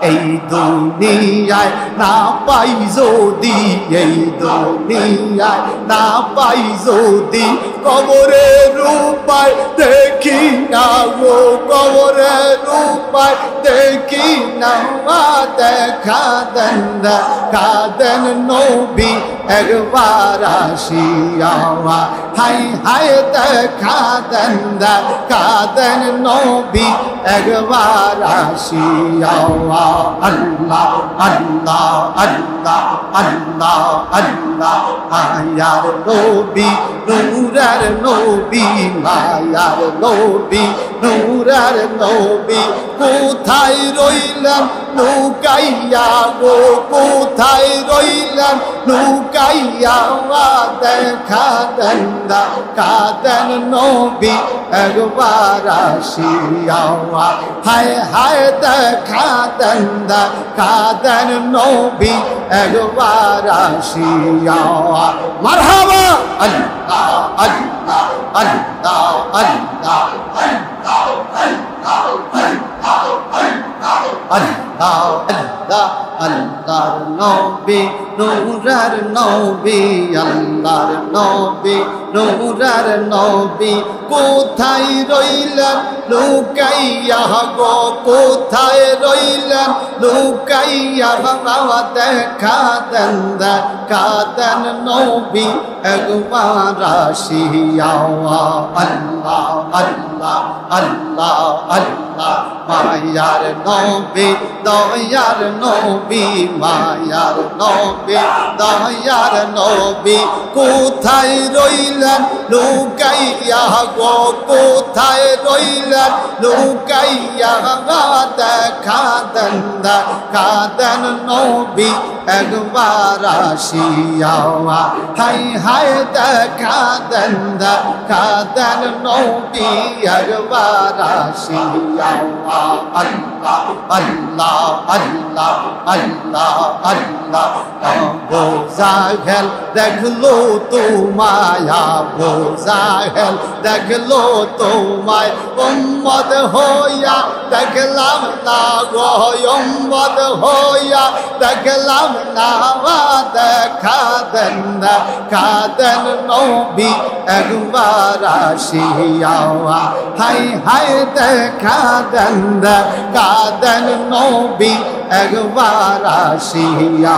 এই দুনিয়ায় না পাই যদি, এই দুনিয়ায় না পাই যদি, কবরের উপায় দেখি না গো, কবরের উপায় দেখি না। দেখা দেন, দেখা দেন নবী একবার আসিয়া, হাই হাই দেখা দেন, দেখা দেন নবী একবার আসিয়া। আল্লাহ আল্লাহ আল্লাহ আল্লাহ আল্লাহ, মায়ার নবী নূরের নবী, মায়ার নবী নূরের নবী, কোথায় রইলেন লুকাইয়া গো, কোথায় রইলেন লুকাইয়া। দেখা দেন, দেখা দেন নবী একবার আসিয়া, হায় হায় দেখা দেন, দেখা দেন নবী একবার আসিয়া। মারহাবা আল্লাহ আল্লাহ আল্লাহ আল্লাহ আল্লাহ আল্লাহ, আল্লাহর নবী নূরের নবী, আল্লাহর নবী নূরের নবী, কোথায় রইলেন লুকাইয়া গো, কোথায় রইলেন লুকাইয়া। দেখা দেন, দেখা দেন নবী একবার আসিয়া। আল্লাহ আল্লাহ আল্লাহ আল্লাহ, মায়ার নবী দয়ার নবী, মায়ার নবী দয়ার নবী, কোথায় রইলেন লুকাইয়া গো, কোথায় রইলেন লুকাইয়া। দেখা দেন, দেখা দেন নবী একবার আসিয়া, হাই হাই দেখা দেন, দেখা দেন নবী একবার আসিয়া। আল্লাহ আল্লাহ আল্লাহ আল্লাহ আল্লাহ, আবু জাহেল দেখলো তোমায়, আবু জাহেল দেখলো তোমায়, উম্মত হইয়া দেখলাম না গো, উম্মত হইয়া দেখলাম না। দেখা দেন, দেখা দেন নবী একবার আসিয়া, হাই হাই দেখা দেন, দেখা দেন নবী একবার আসিয়া।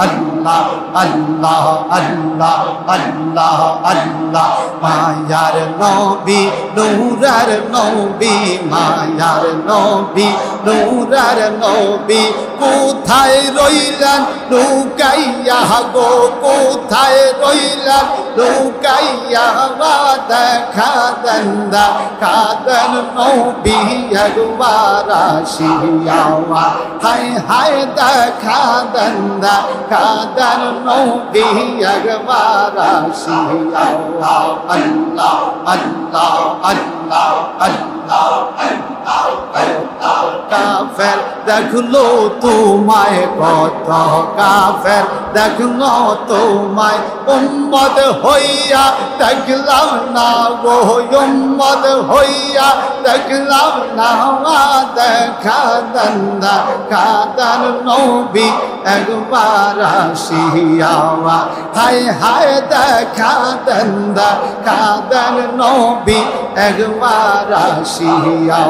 আল্লাহ আল্লাহ আল্লাহ আল্লাহ আল্লাহ, মায়ার নবী নূরের নবী, মায়ার নবী নূরের নবী, কোথায় রইলেন লুকাইয়া গো, কোথায় রইলেন লুকাইয়া। দেখা দেন, দেখা দেন নবী একবার আসিয়া, হাই হাই দেখা দেন, দেখা দেন নবী একবার আসিয়া। আল্লাহ আল্লাহ আল্লাহ আল্লাহ আল্লাহ, কাফের দেখলো তোমায় কত, কাফের দেখলো তোমায়, উম্মত হইয়া দেখলাম না গো, উম্মত হইয়া দেখলাম না। দেখা দেন, দেখা দেন নবী একবার আসিয়া, হাই হাই দেখা দেন, দেখা দেন নবী একবার আসিয়া।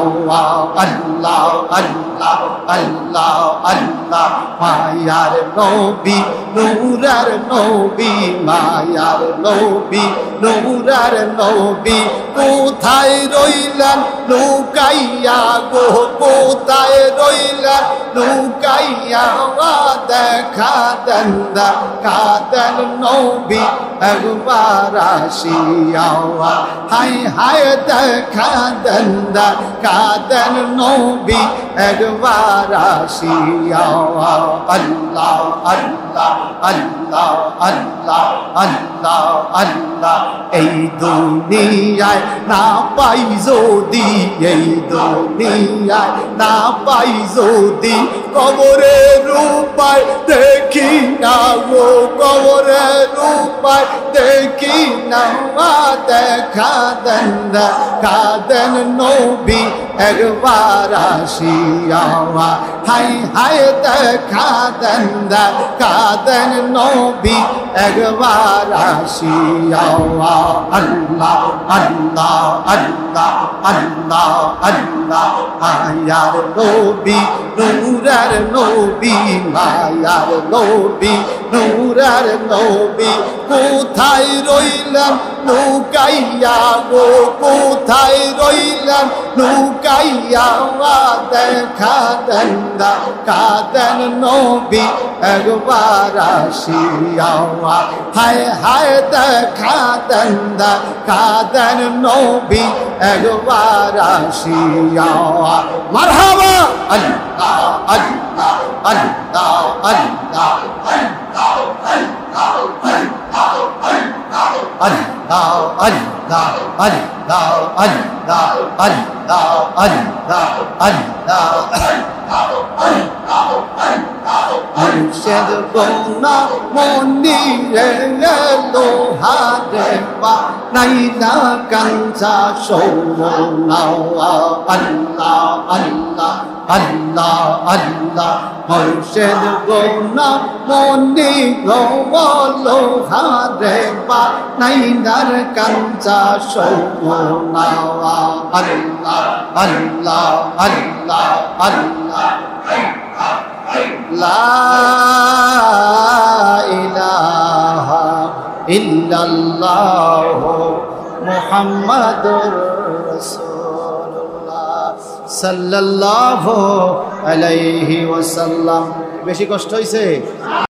আল্লাহ আল্লাহ আল্লাহ আল্লাহ, মায়ার নবী নূরের নবী, মায়ার নবী নূরের নবী, কোথায় রইলেন লুকাইয়া গো, কোথায় রইলেন লুকাইয়া। দেখা দেন, দেখা দেন নবী একবার আসিয়া, হাই হাই দেখা দেন, দেখা দেন নবী একবার আসিয়া। আল্লাহ আল্লাহ আল্লাহ আল্লাহ আল্লাহ আল্লাহ আল্লাহ এই দুনিয়ায় না পাই যদি এই দুনিয়ায় না পাই যদি কবরের উপায় দেখি না গো কবরের উপায় দেখি না দেখা দেন কাদেন নবী একবার আসিয়া হাই হাই দেখা দেন কাদেন নবী একবার আসিয়া আল্লাহ আল্লাহ আল্লাহ আল্লাহ আল্লাহ মায়ার নবী নূরের নবী মায়ার নবী নূরের নবী কোথায় রইলেন লুকাইয়া গো কোথায় রইলেন লুকাইয়া দেখা দেন কাদেন নবী একবার আসিয়া হায় হায় দেখা দেন কাদেন নবী একবার আসিয়া মারহাবা আল্লাহ আল্লাহ আল্লাহ আল্লাহ Allah Allah Allah Allah Allah Allah মুর্শিদ গোনা মনি রে লোহারে পা নাইলা কাঞ্চা সোনা আল্লাহ আল্লাহ আল্লাহ আল্লাহ মুর্শিদ গোনা মনি লোহারে পা নাইলার কাঞ্চা সোনা আল্লাহ আল্লাহ আল্লাহ আল্লাহ লা ইলাহা ইল্লাল্লাহ মুহাম্মাদুর রাসূলুল্লাহ সাল্লাল্লাহু আলাইহি ওয়াসাল্লাম। বেশি কষ্ট হইছে?